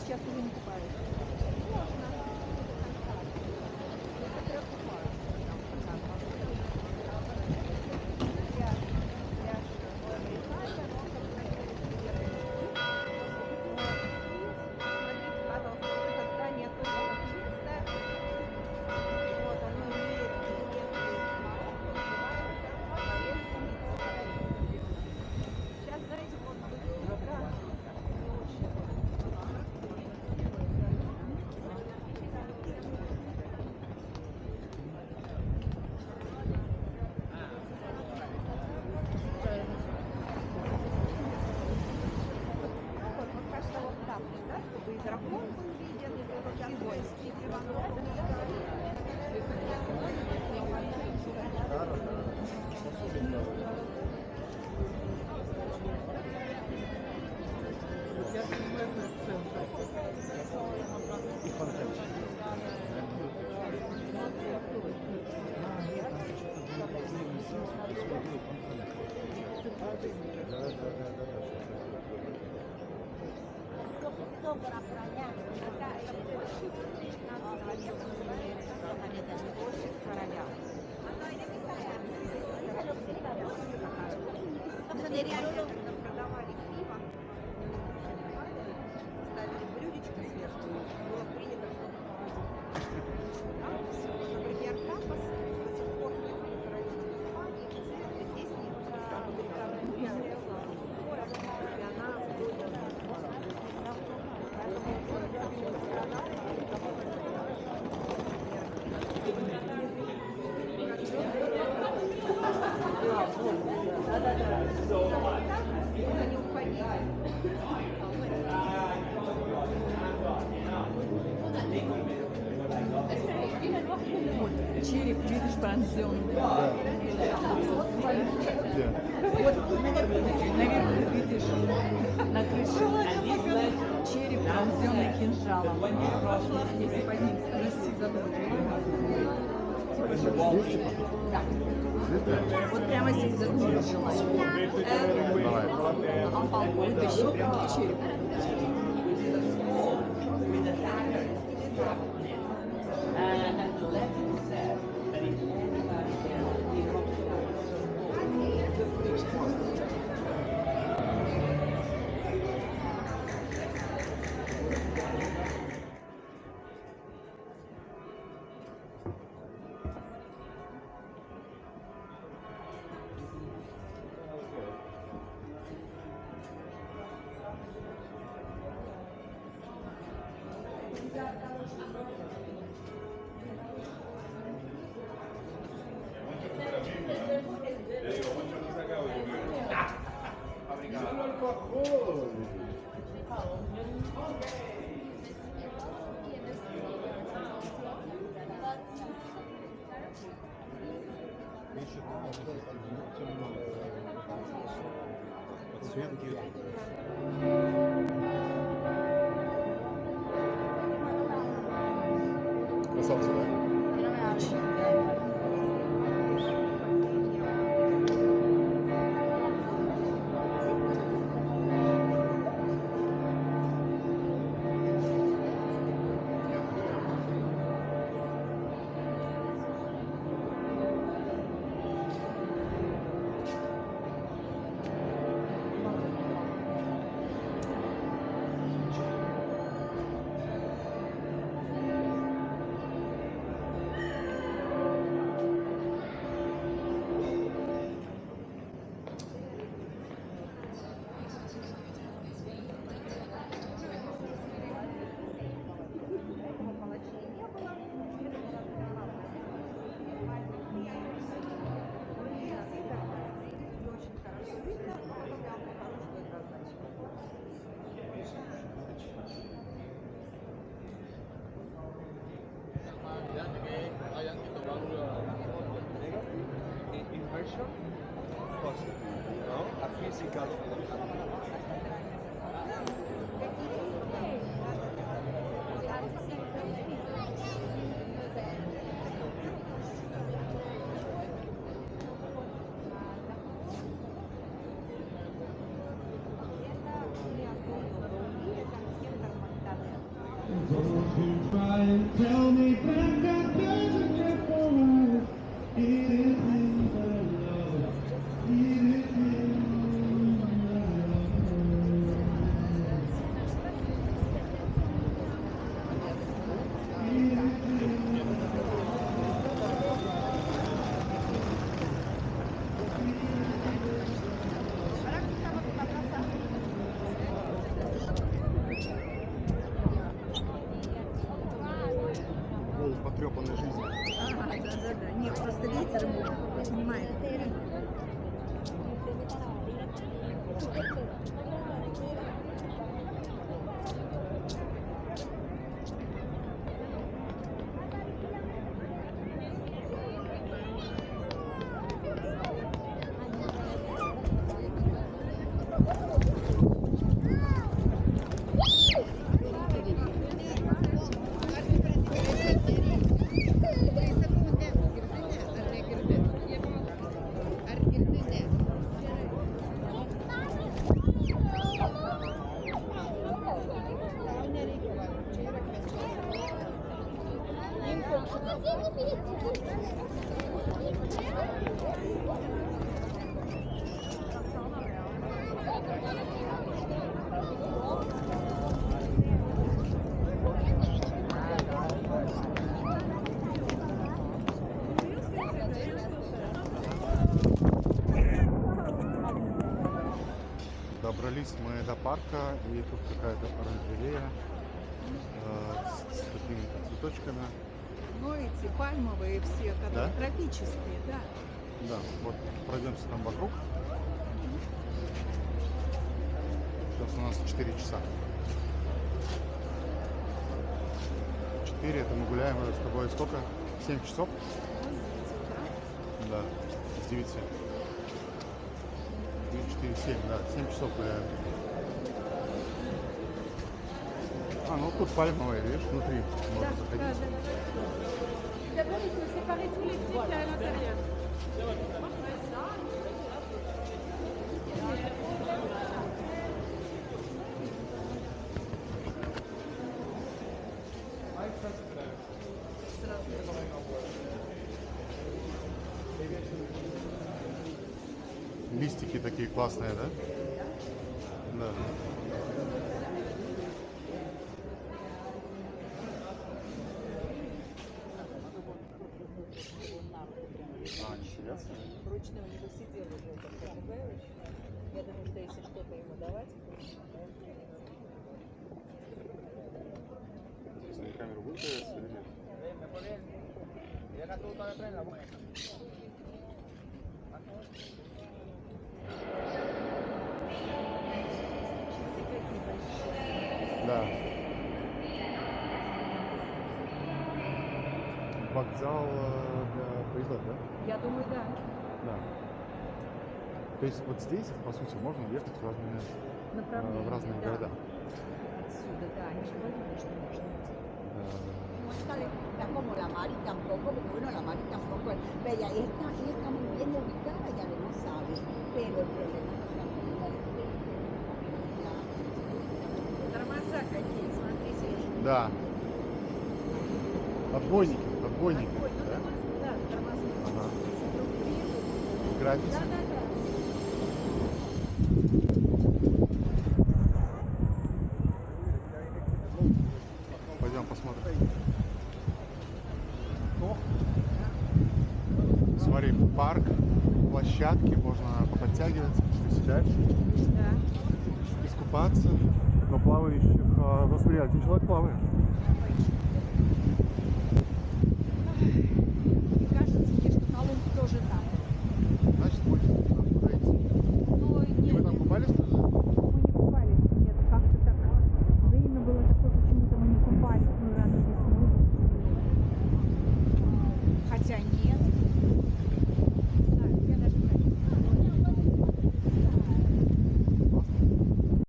сейчас уже не купаюсь. Можно. Некоторые купаются там пока пляж Байкалья, но он как бы находится где-то здесь. Вот. И смотрите, пожалуйста, вот это здание тоже как чистое. Вот, оно имеет немецкий марок, называется Дворец Мицхайм. Сейчас, знаете, вот быстро не очень ну вот как-то вот так вот, да, чтобы и дракон был виден, и гость видела. Я понимаю, это центр. И фонтанчик. Нет, там что-то было последний сеанс, у нас было фонтаны. Добро охраняется. Это площадь 19 века, площадь короля. Это нереально, когда продавали пиво, ставили блюдечко сверху, и было принято, чтобы вот, например, тапос до сих пор ходит в королевской спальне, и здесь не и она поэтому город очень пострадал, можно не уходить. Череп, видишь, пансион. Наверху видишь, на крыше череп, пронзенный кинжалом. Если под ним провести да. Вот прямо здесь задумать желаю. А палку вытащи прямо к черепу. Подсветки. Красавцы, да? Палачей не было, это была главная не очень хорошо видно, но потом я вам покажу, что это означает. Inversion possible, no? A physical. Это не особо долги, это сектор Магдалена. Пол потрепанной жизни. Да. Нет, просто ветер ему поднимает. Добрались мы до парка, и тут какая-то оранжерея с какими-то цветочками. Ну, эти пальмовые все, которые Да? тропические, да. Да, вот пройдемся там вокруг. Мгм. Сейчас у нас 4 часа. 4 это мы гуляем уже с тобой сколько? 7 часов? Ну, с 9 утра. Да, с 9. 3, 4, 7, да, 7 часов гуляем. А, ну тут пальмовые, видишь, внутри можно заходить. D'abord, il faut séparer tous les pieds qu'il y a à l'intérieur. Сразу видно. Листики такие классные, да? Да. А, они садятся? Вручную не досидел уже этот попугай очень. Я думаю, что если что-то ему давать, Интересно, на камеру будет появляться или нет? Да. Вокзал для поездов, да? Я думаю, да. Да. То есть вот здесь, по сути, можно ехать в разные, Направление, в разные да. города. Отсюда, да, они говорили, что можно. Да, да, да. No está como la mar y tampoco, porque bueno, la mar y tampoco es bella. Esta muy bien ubicada y además sabe, pero el problema es que la comida de Тормоза какие, смотри, Сереж. Да. Отбойники, отбойники, Ой, ну да? да, тормозные. Ага. Вижу. Граффити. Да. Пойдем посмотрим. Смотри, парк, площадки, можно подтягиваться, приседать, Да. искупаться. Но плавающих, ну смотри, один человек плавает. Давай.